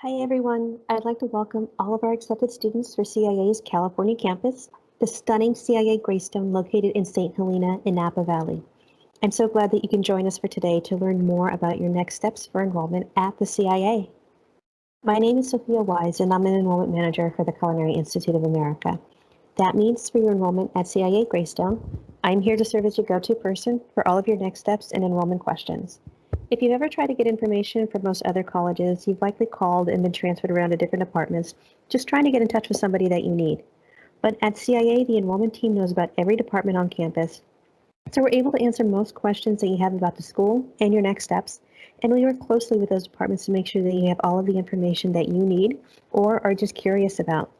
Hi everyone, I'd like to welcome all of our accepted students for CIA's California campus, the stunning CIA Greystone located in St. Helena in Napa Valley. I'm so glad that you can join us for today to learn more about your next steps for enrollment at the CIA. My name is Sophia Wise and I'm an enrollment manager for the Culinary Institute of America. That means for your enrollment at CIA Greystone, I'm here to serve as your go-to person for all of your next steps and enrollment questions. If you've ever tried to get information from most other colleges, you've likely called and been transferred around to different departments, just trying to get in touch with somebody that you need. But at CIA, the enrollment team knows about every department on campus, so we're able to answer most questions that you have about the school and your next steps, and we work closely with those departments to make sure that you have all of the information that you need or are just curious about,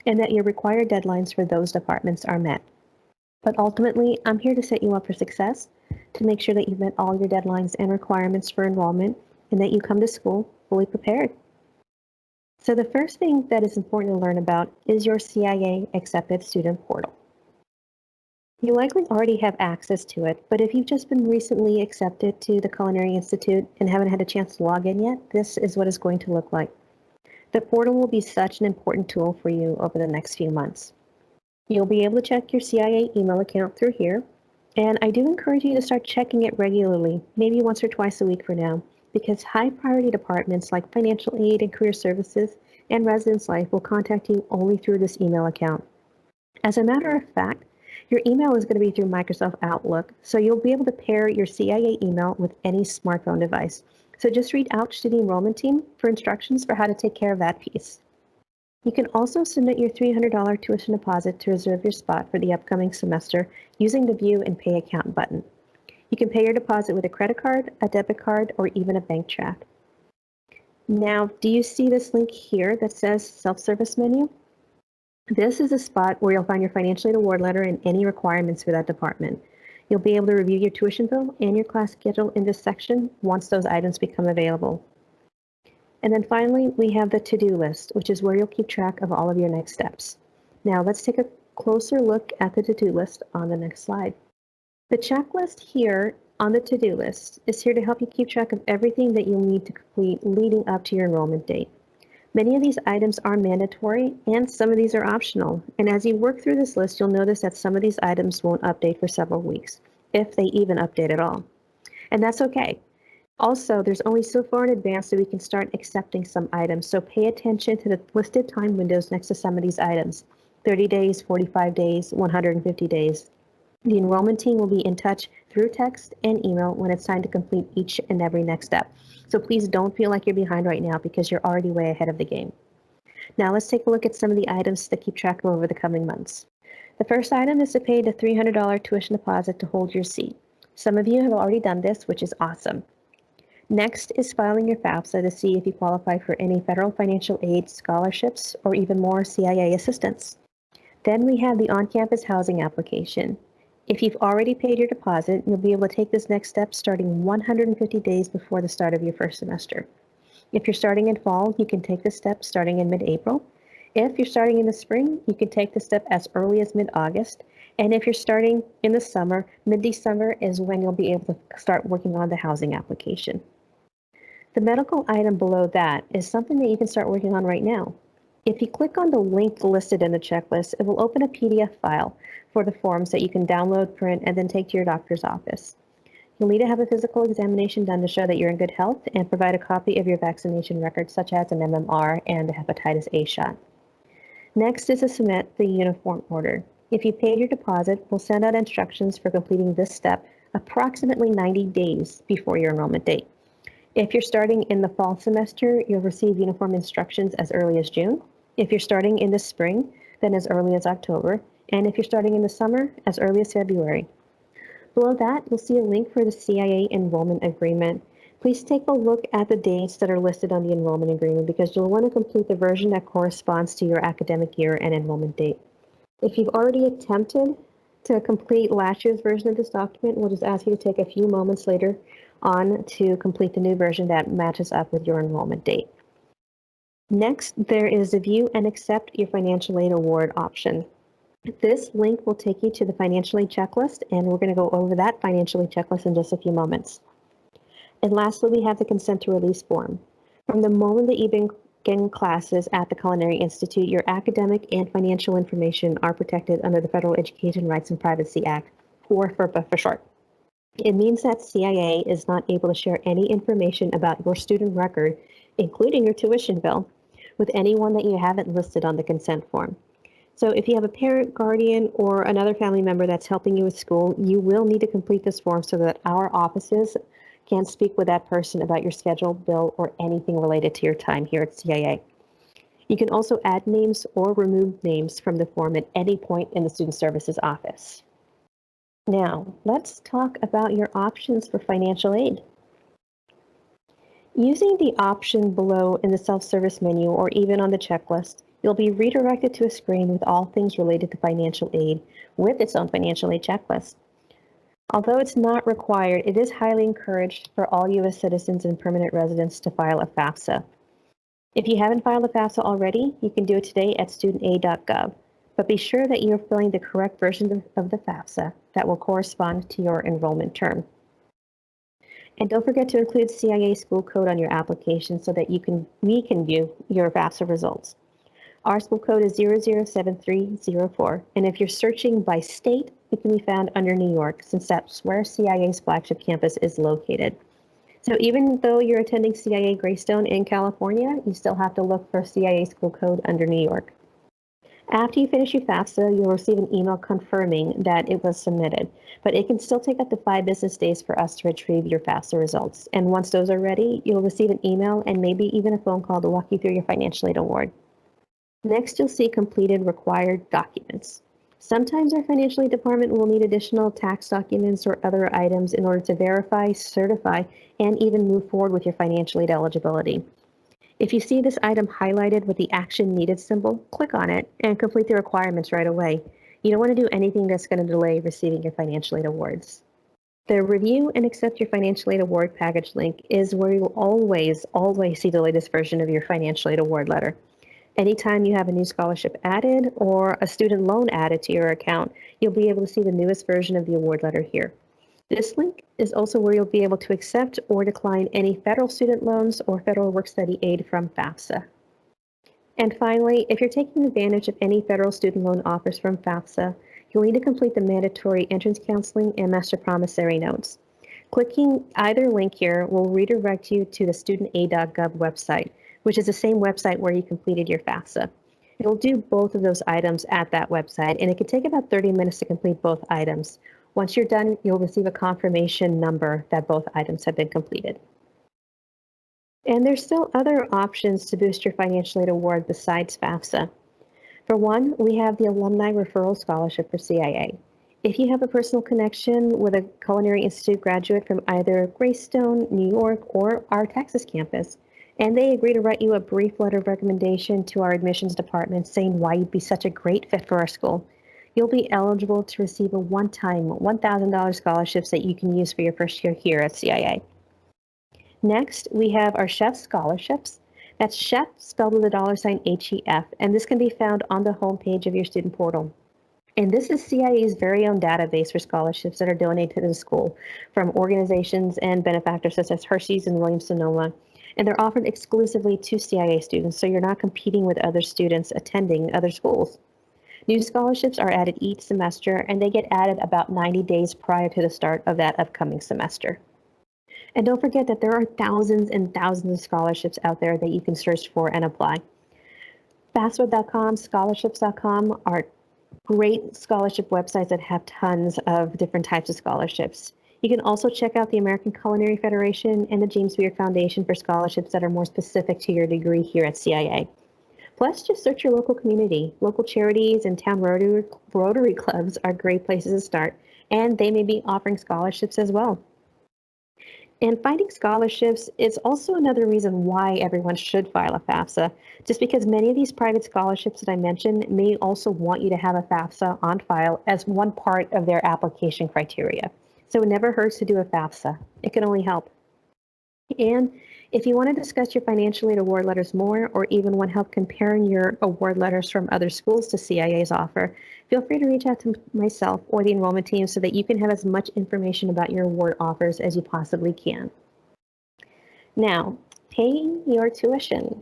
and that your required deadlines for those departments are met. But ultimately, I'm here to set you up for success, to make sure that you've met all your deadlines and requirements for enrollment, and that you come to school fully prepared. So the first thing that is important to learn about is your CIA Accepted Student Portal. You likely already have access to it, but if you've just been recently accepted to the Culinary Institute and haven't had a chance to log in yet, this is what it's going to look like. The portal will be such an important tool for you over the next few months. You'll be able to check your CIA email account through here, and I do encourage you to start checking it regularly, maybe once or twice a week for now, because high priority departments like financial aid and career services and residence life will contact you only through this email account. As a matter of fact, your email is going to be through Microsoft Outlook, so you'll be able to pair your CIA email with any smartphone device. So just reach out to the enrollment team for instructions for how to take care of that piece. You can also submit your $300 tuition deposit to reserve your spot for the upcoming semester using the View and Pay Account button. You can pay your deposit with a credit card, a debit card, or even a bank check. Now, do you see this link here that says Self-Service Menu? This is a spot where you'll find your financial aid award letter and any requirements for that department. You'll be able to review your tuition bill and your class schedule in this section once those items become available. And then finally, we have the to-do list, which is where you'll keep track of all of your next steps. Now let's take a closer look at the to-do list on the next slide. The checklist here on the to-do list is here to help you keep track of everything that you'll need to complete leading up to your enrollment date. Many of these items are mandatory and some of these are optional. And as you work through this list, you'll notice that some of these items won't update for several weeks, if they even update at all. And that's okay. Also, there's only so far in advance that we can start accepting some items, so pay attention to the listed time windows next to some of these items: 30 days, 45 days, 150 days. The enrollment team will be in touch through text and email when it's time to complete each and every next step. So please don't feel like you're behind right now because you're already way ahead of the game. Now let's take a look at some of the items to keep track of over the coming months. The first item is to pay the $300 tuition deposit to hold your seat. Some of you have already done this, which is awesome. Next is filing your FAFSA to see if you qualify for any federal financial aid, scholarships, or even more CIA assistance. Then we have the on-campus housing application. If you've already paid your deposit, you'll be able to take this next step starting 150 days before the start of your first semester. If you're starting in fall, you can take this step starting in mid-April. If you're starting in the spring, you can take this step as early as mid-August. And if you're starting in the summer, mid-December is when you'll be able to start working on the housing application. The medical item below that is something that you can start working on right now. If you click on the link listed in the checklist, it will open a PDF file for the forms that you can download, print, and then take to your doctor's office. You'll need to have a physical examination done to show that you're in good health and provide a copy of your vaccination records, such as an MMR and a hepatitis A shot. Next is to submit the uniform order. If you paid your deposit, we'll send out instructions for completing this step approximately 90 days before your enrollment date. If you're starting in the fall semester, you'll receive uniform instructions as early as June. If you're starting in the spring, then as early as October. And if you're starting in the summer, as early as February. Below that, you'll see a link for the CIA enrollment agreement. Please take a look at the dates that are listed on the enrollment agreement because you'll want to complete the version that corresponds to your academic year and enrollment date. If you've already attempted to complete last year's version of this document, we'll just ask you to take a few moments later on to complete the new version that matches up with your enrollment date. Next, there is the View and Accept Your Financial Aid Award option. This link will take you to the financial aid checklist, and we're going to go over that financial aid checklist in just a few moments. And lastly, we have the consent to release form. From the moment that you've been classes at the Culinary Institute, your academic and financial information are protected under the Federal Education Rights and Privacy Act, or FERPA for short. It means that CIA is not able to share any information about your student record, including your tuition bill, with anyone that you haven't listed on the consent form. So if you have a parent, guardian, or another family member that's helping you with school, you will need to complete this form so that our offices can speak with that person about your schedule, bill, or anything related to your time here at CIA. You can also add names or remove names from the form at any point in the Student Services office. Now, let's talk about your options for financial aid. Using the option below in the self-service menu or even on the checklist, you'll be redirected to a screen with all things related to financial aid with its own financial aid checklist. Although it's not required, it is highly encouraged for all U.S. citizens and permanent residents to file a FAFSA. If you haven't filed a FAFSA already, you can do it today at studentaid.gov, but be sure that you're filling the correct version of the FAFSA that will correspond to your enrollment term. And don't forget to include CIA school code on your application so that we can view your FAFSA results. Our school code is 007304, and if you're searching by state, it can be found under New York, since that's where CIA's flagship campus is located. So even though you're attending CIA Greystone in California, you still have to look for CIA school code under New York. After you finish your FAFSA, you'll receive an email confirming that it was submitted, but it can still take up to 5 business days for us to retrieve your FAFSA results. And once those are ready, you'll receive an email and maybe even a phone call to walk you through your financial aid award. Next, you'll see completed required documents. Sometimes our financial aid department will need additional tax documents or other items in order to verify, certify, and even move forward with your financial aid eligibility. If you see this item highlighted with the action needed symbol, click on it and complete the requirements right away. You don't want to do anything that's going to delay receiving your financial aid awards. The review and accept your financial aid award package link is where you'll always see the latest version of your financial aid award letter. Anytime you have a new scholarship added or a student loan added to your account, you'll be able to see the newest version of the award letter here. This link is also where you'll be able to accept or decline any federal student loans or federal work-study aid from FAFSA. And finally, if you're taking advantage of any federal student loan offers from FAFSA, you'll need to complete the mandatory entrance counseling and master promissory notes. Clicking either link here will redirect you to the studentaid.gov website, which is the same website where you completed your FAFSA. You'll do both of those items at that website, and it can take about 30 minutes to complete both items. Once you're done, you'll receive a confirmation number that both items have been completed. And there's still other options to boost your financial aid award besides FAFSA. For one, we have the Alumni Referral Scholarship for CIA. If you have a personal connection with a Culinary Institute graduate from either Greystone, New York, or our Texas campus, and they agree to write you a brief letter of recommendation to our admissions department saying why you'd be such a great fit for our school, you'll be eligible to receive a one-time $1,000 scholarships that you can use for your first year here at CIA. Next, we have our Chef Scholarships. That's Chef spelled with a $HEF, and this can be found on the homepage of your student portal. And this is CIA's very own database for scholarships that are donated to the school from organizations and benefactors such as Hershey's and Williams-Sonoma. And they're offered exclusively to CIA students, so you're not competing with other students attending other schools. New scholarships are added each semester, and they get added about 90 days prior to the start of that upcoming semester. And don't forget that there are thousands and thousands of scholarships out there that you can search for and apply. FAFSA.com, scholarships.com are great scholarship websites that have tons of different types of scholarships. You can also check out the American Culinary Federation and the James Beard Foundation for scholarships that are more specific to your degree here at CIA. Plus, just search your local community. Local charities and town Rotary clubs are great places to start, and they may be offering scholarships as well. And finding scholarships is also another reason why everyone should file a FAFSA, just because many of these private scholarships that I mentioned may also want you to have a FAFSA on file as one part of their application criteria. So it never hurts to do a FAFSA. It can only help. And if you want to discuss your financial aid award letters more, or even want help comparing your award letters from other schools to CIA's offer, feel free to reach out to myself or the enrollment team so that you can have as much information about your award offers as you possibly can. Now, paying your tuition.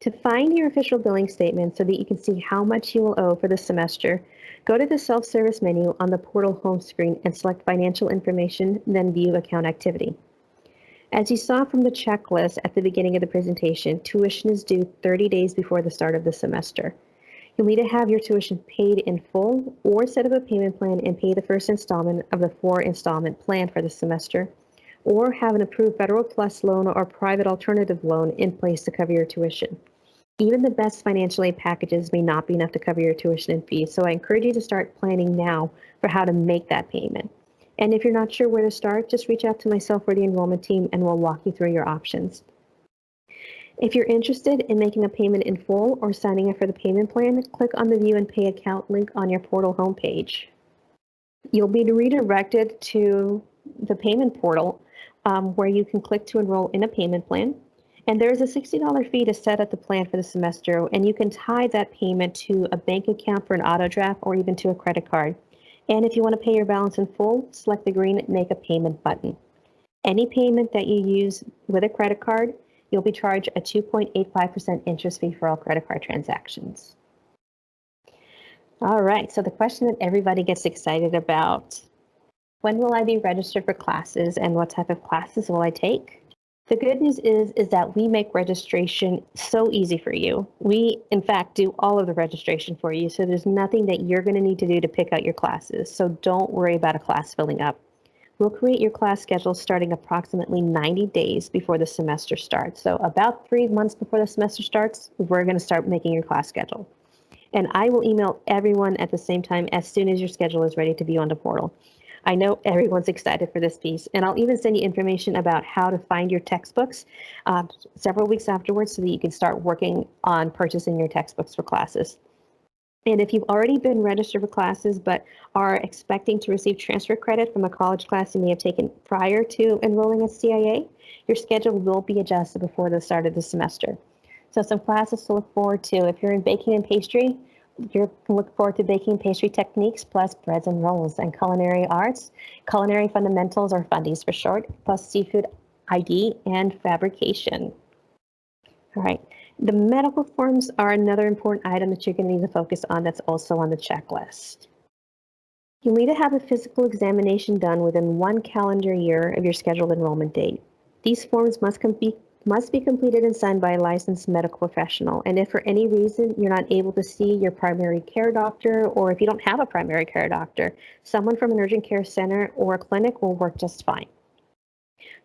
To find your official billing statement so that you can see how much you will owe for the semester, go to the self-service menu on the portal home screen and select Financial Information, then View Account Activity. As you saw from the checklist at the beginning of the presentation, tuition is due 30 days before the start of the semester. You'll need to have your tuition paid in full or set up a payment plan and pay the first installment of the 4-installment plan for the semester, or have an approved Federal Plus loan or private alternative loan in place to cover your tuition. Even the best financial aid packages may not be enough to cover your tuition and fees, so I encourage you to start planning now for how to make that payment. And if you're not sure where to start, just reach out to myself or the enrollment team and we'll walk you through your options. If you're interested in making a payment in full or signing up for the payment plan, click on the View and Pay Account link on your portal homepage. You'll be redirected to the payment portal where you can click to enroll in a payment plan. And there is a $60 fee to set up the plan for the semester, and you can tie that payment to a bank account for an auto draft or even to a credit card. And if you want to pay your balance in full, select the green Make a Payment button. Any payment that you use with a credit card, you'll be charged a 2.85% interest fee for all credit card transactions. All right, so the question that everybody gets excited about, when will I be registered for classes and what type of classes will I take? The good news is that we make registration so easy for you. We, in fact, do all of the registration for you, so there's nothing that you're going to need to do to pick out your classes, so don't worry about a class filling up. We'll create your class schedule starting approximately 90 days before the semester starts. So about 3 months before the semester starts, we're going to start making your class schedule. And I will email everyone at the same time as soon as your schedule is ready to be on the portal. I know everyone's excited for this piece, and I'll even send you information about how to find your textbooks several weeks afterwards so that you can start working on purchasing your textbooks for classes. And if you've already been registered for classes but are expecting to receive transfer credit from a college class you may have taken prior to enrolling at CIA, your schedule will be adjusted before the start of the semester. So some classes to look forward to. If you're in baking and pastry, you can look forward to baking and pastry techniques plus breads and rolls, and culinary arts, culinary fundamentals, or fundies for short, plus seafood ID and fabrication. All right, the medical forms are another important item that you're going to need to focus on that's also on the checklist. You'll need to have a physical examination done within 1 calendar year of your scheduled enrollment date. These forms must be completed and signed by a licensed medical professional. And if for any reason you're not able to see your primary care doctor, or if you don't have a primary care doctor, someone from an urgent care center or a clinic will work just fine.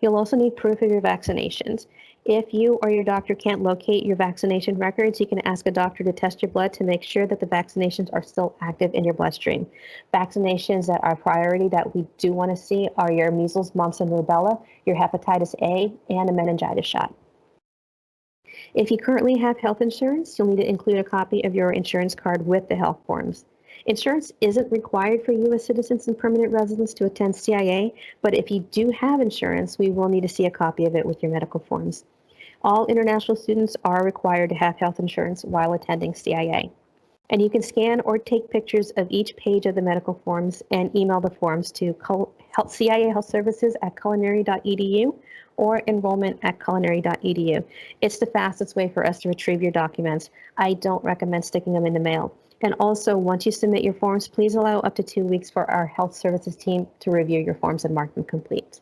You'll also need proof of your vaccinations. If you or your doctor can't locate your vaccination records, you can ask a doctor to test your blood to make sure that the vaccinations are still active in your bloodstream. Vaccinations that are priority that we do want to see are your measles, mumps, and rubella, your hepatitis A, and a meningitis shot. If you currently have health insurance, you'll need to include a copy of your insurance card with the health forms. Insurance isn't required for U.S. citizens and permanent residents to attend CIA, but if you do have insurance, we will need to see a copy of it with your medical forms. All international students are required to have health insurance while attending CIA. And you can scan or take pictures of each page of the medical forms and email the forms to CIA Health Services at culinary.edu or enrollment@culinary.edu. It's the fastest way for us to retrieve your documents. I don't recommend sticking them in the mail. And also, once you submit your forms, please allow up to 2 weeks for our health services team to review your forms and mark them complete.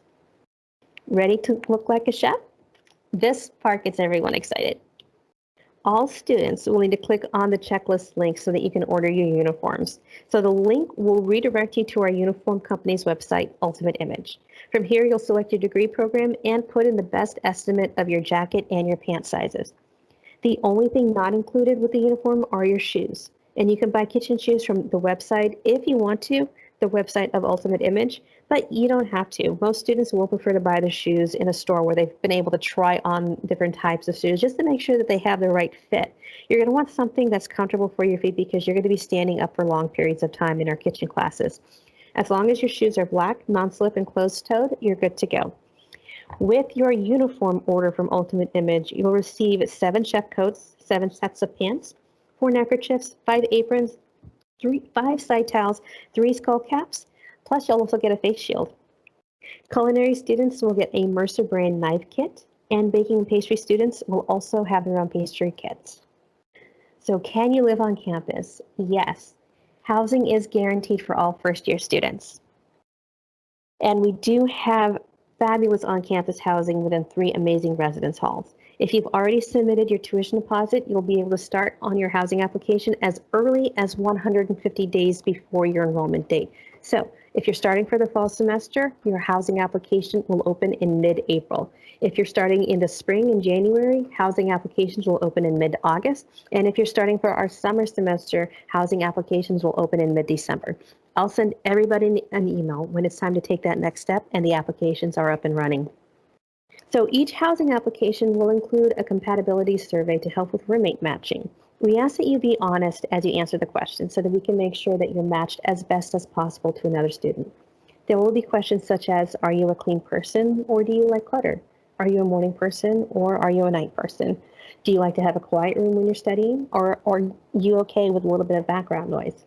Ready to look like a chef? This part gets everyone excited. All students will need to click on the checklist link so that you can order your uniforms. So the link will redirect you to our uniform company's website, Ultimate Image. From here, you'll select your degree program and put in the best estimate of your jacket and your pant sizes. The only thing not included with the uniform are your shoes. And you can buy kitchen shoes from the website if you want to, the website of Ultimate Image, but you don't have to. Most students will prefer to buy the shoes in a store where they've been able to try on different types of shoes just to make sure that they have the right fit. You're going to want something that's comfortable for your feet because you're going to be standing up for long periods of time in our kitchen classes. As long as your shoes are black, non-slip, and closed-toed, you're good to go. With your uniform order from Ultimate Image, you'll receive 7 chef coats, 7 sets of pants, 4 neckerchiefs, 5 aprons, 5 side towels, 3 skull caps, plus you'll also get a face shield. Culinary students will get a Mercer brand knife kit, And baking and pastry students will also have their own pastry kits. So can you live on campus? Yes. Housing is guaranteed for all first-year students. And we do have fabulous on-campus housing within 3 amazing residence halls. If you've already submitted your tuition deposit, you'll be able to start on your housing application as early as 150 days before your enrollment date. So if you're starting for the fall semester, your housing application will open in mid-April. If you're starting in the spring in January, housing applications will open in mid-August. And if you're starting for our summer semester, housing applications will open in mid-December. I'll send everybody an email when it's time to take that next step and the applications are up and running. So each housing application will include a compatibility survey to help with roommate matching. We ask that you be honest as you answer the question so that we can make sure that you're matched as best as possible to another student. There will be questions such as, are you a clean person or do you like clutter? Are you a morning person or are you a night person? Do you like to have a quiet room when you're studying, or are you okay with a little bit of background noise?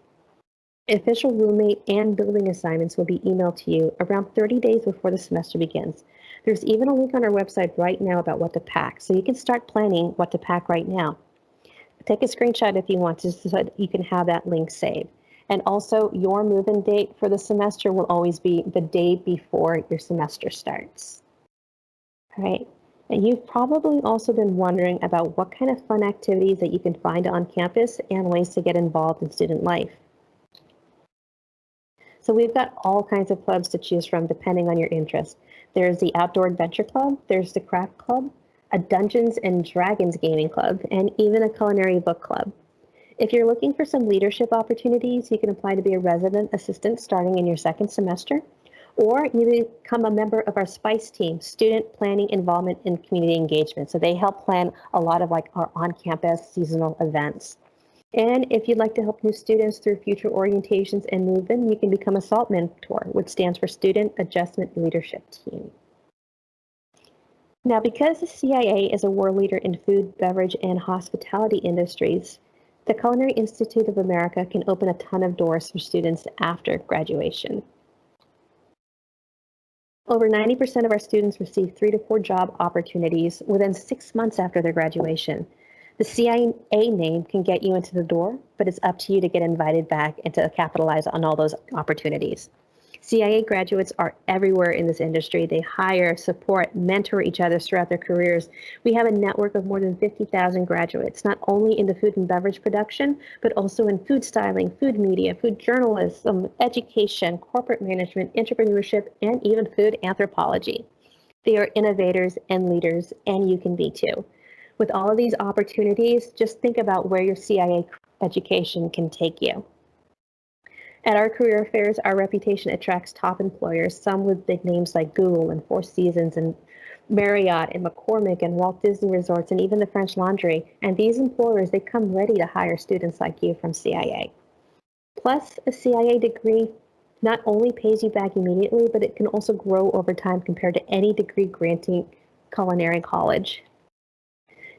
Official roommate and building assignments will be emailed to you around 30 days before the semester begins. There's even a link on our website right now about what to pack, so you can start planning what to pack right now. Take a screenshot if you want to so that you can have that link saved. And also, your move-in date for the semester will always be the day before your semester starts. All right. And you've probably also been wondering about what kind of fun activities that you can find on campus and ways to get involved in student life. So we've got all kinds of clubs to choose from depending on your interest. There's the Outdoor Adventure Club, there's the Craft Club, a Dungeons and Dragons gaming club, and even a culinary book club. If you're looking for some leadership opportunities, you can apply to be a resident assistant starting in your second semester, or you become a member of our SPICE team, Student Planning, Involvement, and Community Engagement. So they help plan a lot of our on-campus seasonal events. And if you'd like to help new students through future orientations and move-in, you can become a SALT mentor, which stands for Student Adjustment Leadership Team. Now, because the CIA is a world leader in food, beverage, and hospitality industries, the Culinary Institute of America can open a ton of doors for students after graduation. Over 90% of our students receive 3 to 4 job opportunities within 6 months after their graduation. The CIA name can get you into the door, but it's up to you to get invited back and to capitalize on all those opportunities. CIA graduates are everywhere in this industry. They hire, support, mentor each other throughout their careers. We have a network of more than 50,000 graduates, not only in the food and beverage production, but also in food styling, food media, food journalism, education, corporate management, entrepreneurship, and even food anthropology. They are innovators and leaders, and you can be too. With all of these opportunities, just think about where your CIA education can take you. At our career fairs, our reputation attracts top employers, some with big names like Google and Four Seasons and Marriott and McCormick and Walt Disney Resorts and even the French Laundry. And these employers, they come ready to hire students like you from CIA. Plus, a CIA degree not only pays you back immediately, but it can also grow over time compared to any degree granting culinary college.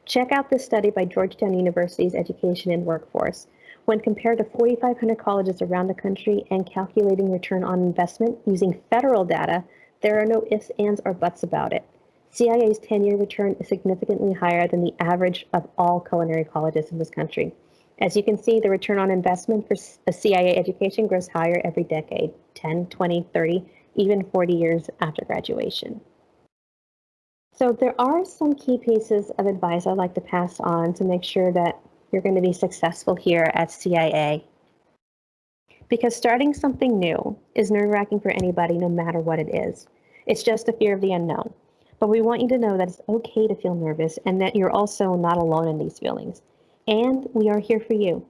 Check out this study by Georgetown University's Education and Workforce. When compared to 4,500 colleges around the country and calculating return on investment using federal data, there are no ifs, ands, or buts about it. CIA's 10-year return is significantly higher than the average of all culinary colleges in this country. As you can see, the return on investment for a CIA education grows higher every decade, 10, 20, 30, even 40 years after graduation. So there are some key pieces of advice I'd like to pass on to make sure that you're going to be successful here at CIA. Because starting something new is nerve-wracking for anybody, no matter what it is. It's just the fear of the unknown. But we want you to know that it's okay to feel nervous and that you're also not alone in these feelings. And we are here for you.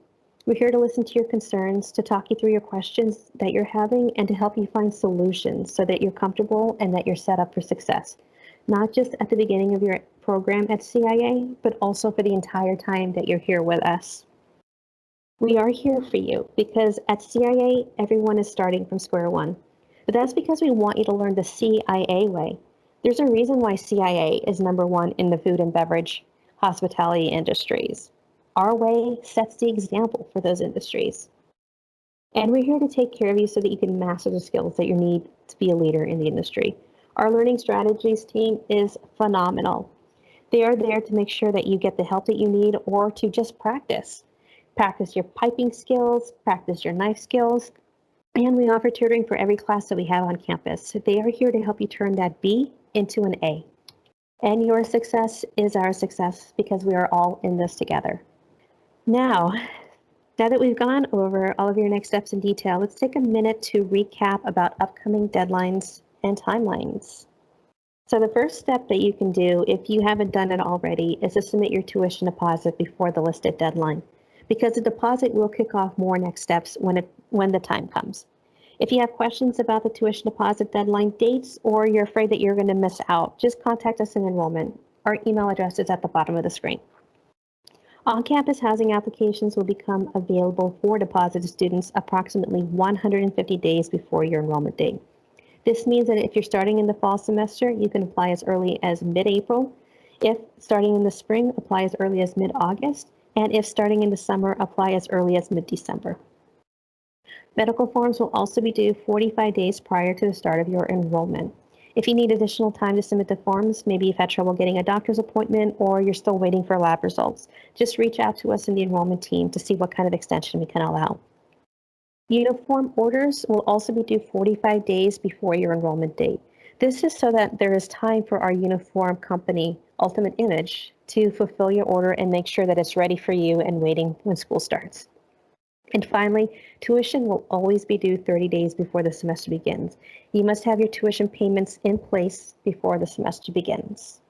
We're here to listen to your concerns, to talk you through your questions that you're having, and to help you find solutions so that you're comfortable and that you're set up for success. Not just at the beginning of your program at CIA, but also for the entire time that you're here with us. We are here for you because at CIA, everyone is starting from square one. But that's because we want you to learn the CIA way. There's a reason why CIA is #1 in the food and beverage hospitality industries. Our way sets the example for those industries. And we're here to take care of you so that you can master the skills that you need to be a leader in the industry. Our learning strategies team is phenomenal. They are there to make sure that you get the help that you need or to just practice. Practice your piping skills, practice your knife skills, and we offer tutoring for every class that we have on campus. So they are here to help you turn that B into an A. And your success is our success because we are all in this together. Now that we've gone over all of your next steps in detail, let's take a minute to recap about upcoming deadlines and timelines. So the first step that you can do, if you haven't done it already, is to submit your tuition deposit before the listed deadline, because the deposit will kick off more next steps when the time comes. If you have questions about the tuition deposit deadline dates, or you're afraid that you're going to miss out, just contact us in enrollment. Our email address is at the bottom of the screen. On-campus housing applications will become available for deposited students approximately 150 days before your enrollment date. This means that if you're starting in the fall semester, you can apply as early as mid-April. If starting in the spring, apply as early as mid-August. And if starting in the summer, apply as early as mid-December. Medical forms will also be due 45 days prior to the start of your enrollment. If you need additional time to submit the forms, maybe you've had trouble getting a doctor's appointment or you're still waiting for lab results, just reach out to us in the enrollment team to see what kind of extension we can allow. Uniform orders will also be due 45 days before your enrollment date. This is so that there is time for our uniform company, Ultimate Image, to fulfill your order and make sure that it's ready for you and waiting when school starts. And finally, tuition will always be due 30 days before the semester begins. You must have your tuition payments in place before the semester begins.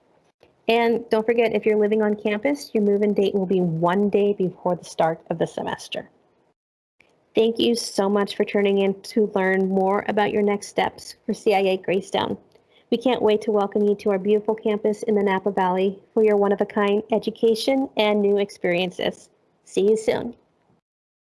And don't forget, if you're living on campus, your move-in date will be 1 day before the start of the semester. Thank you so much for tuning in to learn more about your next steps for CIA Greystone. We can't wait to welcome you to our beautiful campus in the Napa Valley for your one-of-a-kind education and new experiences. See you soon.